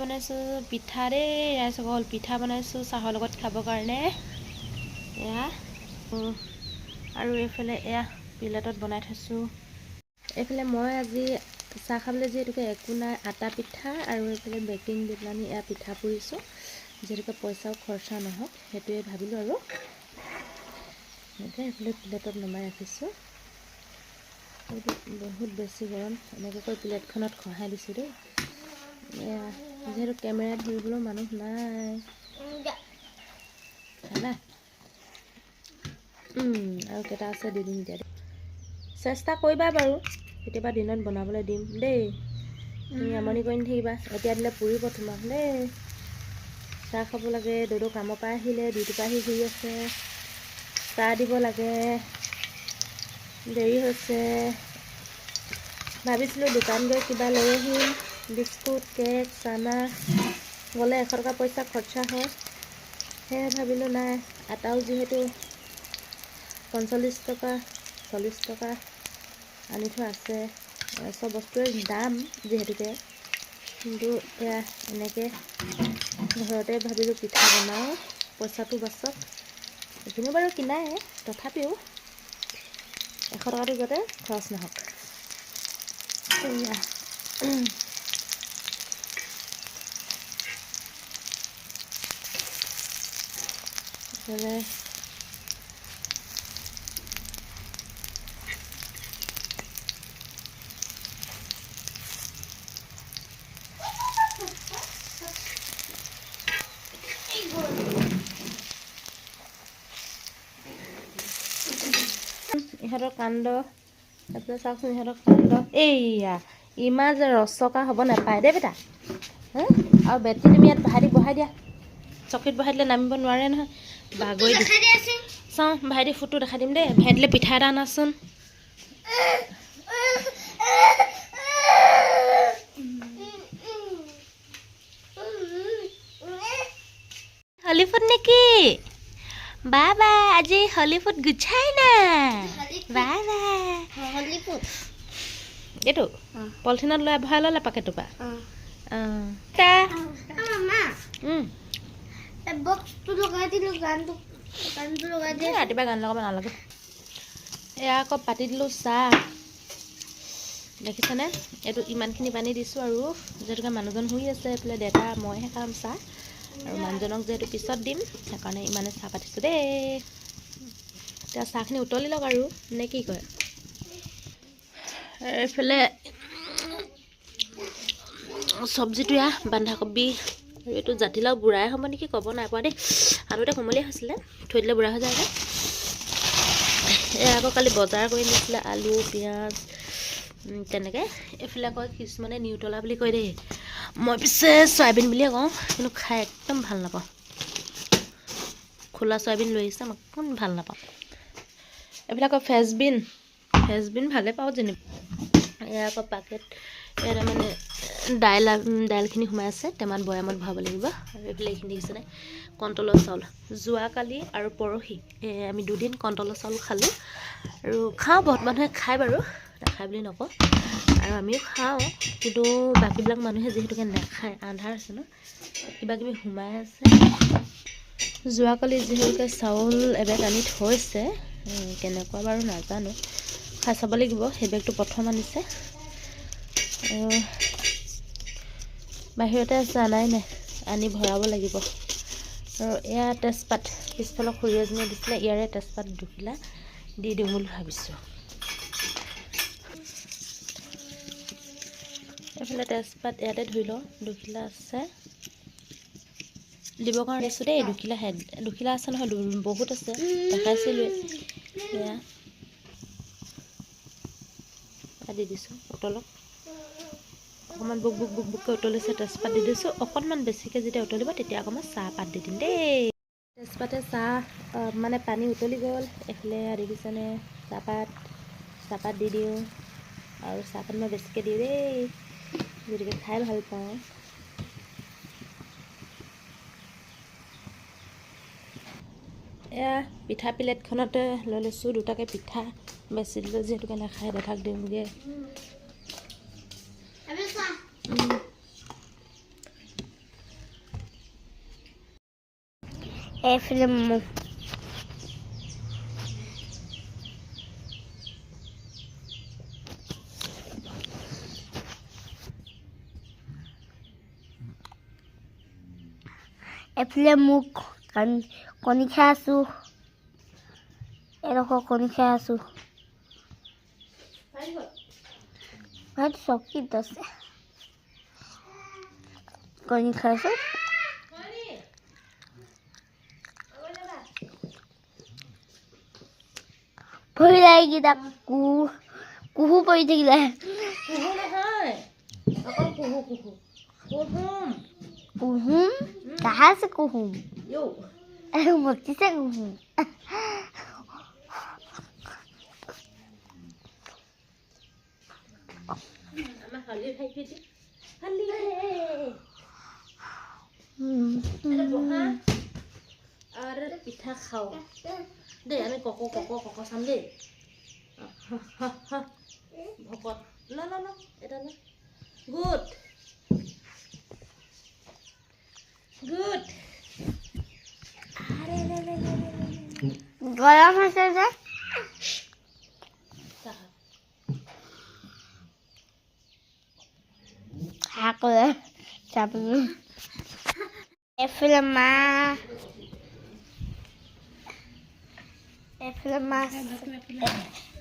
বনাইছোঁ পিঠা দেই ৰাইজসকল পিঠা বনাইছোঁ চাহৰ লগত খাবৰ কাৰণে এয়া আৰু এইফালে এয়া প্লেটত বনাই থৈছোঁ এইফালে মই আজি চাহ খাবলৈ যিহেতুকে একো নাই আটা পিঠা আৰু এইফালে বেকিং দি পেলাই এয়া পিঠা পুৰিছোঁ যিহেতুকে পইচাও খৰচা নহওক সেইটোৱে ভাবিলোঁ আৰু এনেকৈ এইফালে প্লেটত নমাই ৰাখিছোঁ বহুত বেছি গৰম এনেকৈ প্লেটখনত খহাই দিছোঁ দেই এয়া যিহেতু কেমেৰা ধৰিবলৈ মানুহ নাই খালা আৰু কেইটা আছে দি দিম এতিয়া চেষ্টা কৰিবা বাৰু কেতিয়াবা দিনত বনাবলৈ দিম দেই তুমি আমনি কৰি নাথাকিবা এতিয়া দিলে পুৰিব তোমাক দেই চাহ খাব লাগে দৌদৌ কামৰ পৰা আহিলে ডিউটিৰ পৰা আহি শুই আছে চাহ দিব লাগে দেৰি হৈছে ভাবিছিলোঁ দোকান গৈ কিবা লৈ আহিম বিস্কুট কেক চানা গ'লে 100 টকা পইচা খৰচা হয় সেয়ে ভাবিলোঁ নাই আটাও যিহেতু 45 টকা 40 টকা আনি থোৱা আছে চব বস্তুৰে দাম যিহেতুকে কিন্তু এয়া এনেকৈ ঘৰতে ভাবিলোঁ পিঠা বনাওঁ পইচাটো বাচক এইখিনি বাৰু কিনাই তথাপিও 100 টকাটো যাতে খৰচ নহওক এয়া ইহঁতৰ কাণ্ড তাৰপিছত চাওকচোন ইহঁতৰ কাণ্ড এইয়া ইমান যে ৰচকা হ'ব নাপায় দেই বেটা আৰু বেটি তুমি ইয়াত বহাই দিয়া চকীত বহাই দিলে নামিব নোৱাৰে নহয় বাগৰি দি চাওঁ ভাইটি ফুটো দেখাই দিম দেই ভাইটিলে পিঠা এটা আনাচোন হলিফুট নেকি বাবা আজি হলিফুট গুছাই না বাবা হলিফুট এইটো পলিথিনত লৈ ভৰাই ল'লে পাকেটটো পা ৰাতিপুৱা গান লগাব নালাগে এয়া আকৌ পাতি দিলোঁ চাহ দেখিছেনে এইটো ইমানখিনি পানী দিছোঁ আৰু যিহেতুকে মানুহজন শুই আছে এইফালে দেউতা মইহে খাম চাহ আৰু মানুহজনক যিহেতু পিছত দিম সেইকাৰণে ইমানে চাহ পাতিছোঁ দেই এতিয়া চাহখিনি উতলি লওক আৰু নে কি কয় এইফালে চব্জিটো এয়া বন্ধাকবি আৰু এইটো জাতিলাও বুঢ়াই হ'ব নেকি ক'ব নাই পোৱা দেই আলুতে কোমলীয়া হৈছিলে থৈ দিলে বুঢ়া হৈ যায় যে এয়া আকৌ কালি বজাৰ কৰি নিছিলে আলু পিঁয়াজ তেনেকৈ এইফালে আকৌ কিছুমানে নিউটলা বুলি কয় দেই মই পিছে চয়াবিন বুলিয়ে কওঁ কিন্তু খাই একদম ভাল নাপাওঁ খোলা চয়াবিন লৈ আহিছে মই একদম ভাল নাপাওঁ এইফালে আকৌ ফ্ৰেঞ্চবিন ভালে পাওঁ যেনিবা এয়া আকৌ পাকেট ইয়াত মানে দাইলখিনি সোমাই আছে টেমাত বৈয়ামত ভৰাব লাগিব আৰু এইফালে এইখিনি দেখিছেনে কণ্ট্ৰলৰ চাউল যোৱাকালি আৰু পৰহি আমি 2 দিন কণ্ট্ৰলৰ চাউল খালোঁ আৰু খাওঁ বহুত মানুহে খায় বাৰু নাখায় বুলি নকওঁ আৰু আমিও খাওঁ কিন্তু বাকীবিলাক মানুহে যিহেতুকে নাখায় আন্ধাৰ আছে ন কিবা কিবি সোমাই আছে যোৱাকালি যিহেতুকে চাউল এবেগ আনি থৈছে কেনেকুৱা বাৰু নাজানো খাই চাব লাগিব সেই বেগটো প্ৰথম আনিছে আৰু বাহিৰতে আছে আনাই নাই আনি ভৰাব লাগিব আৰু এয়া তেজপাত পিছফালৰ খুৰী এজনীয়ে দিছিলে ইয়াৰে তেজপাত 2 কিলা দি দিম বুলি ভাবিছোঁ এইফালে তেজপাত ইয়াতে ধুই লওঁ 2 কিলা আছে দিবৰ কাৰণে দিছোঁ দেই 2 কিলা আছে নহয় বহুত আছে দেখাইছিলোঁ এয়া দি দিছোঁ উতলক অকণমান বুককৈ উতলিছে তেজপাত দি দিছোঁ অকণমান বেছিকৈ যেতিয়া উতলিব তেতিয়া অকণমান চাহপাত দি দিম দেই তেজপাতে চাহ মানে পানী উতলি গ'ল এইফালে দেখিছেনে চাহপাত দি দিওঁ আৰু চাহপাত মই বেছিকৈ দিওঁ দেই গতিকে খাই ভাল পাওঁ এয়া পিঠা প্লেটখনতে লৈ লৈছোঁ 2টাকৈ পিঠা বেছি দিলোঁ যিহেতুকে নাখায় দেউতাক দিওঁগৈ এইফালে মুখ এইফালে মুখ কণী খাই আছোঁ এডোখৰ কণী খাই আছোঁ ভাত চকীত আছে কণী খাইছোঁ ভৰি লাগি তাক কুহু পৰি থাকিলে কুহুম কাহা আছে কুহুম মতিছে কুহুম আৰু পিঠা খাওঁ দেই আমি কক চাম দেই ভকত ন এটা ন গুড গৰম হৈছে যে শাকলে চাপনি এইফালে মাছ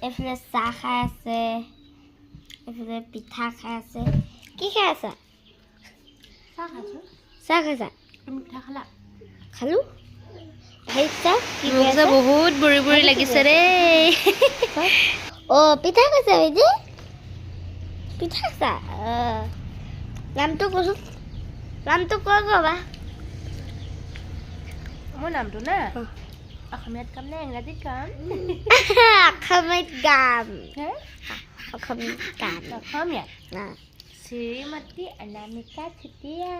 এইফালে চাহ খাই আছে এইফালে পিঠা খাই আছে কি খাই আছা চাহ খাইছা তুমি পিঠা খালা খালোঁ বহুত বুঢ়ী লাগিছে ৰে অ' পিঠা খাইছা বাইদেউ পিঠা খাইছা নামটো কৈছোঁ নামটো কৈ ক'বা মোৰ নামটো না অসমীয়াত কাম নে ইংৰাজীত কাম অসমীয়াত গাম অসমীয়াত শ্ৰীমতী অনামিকা চুতীয়া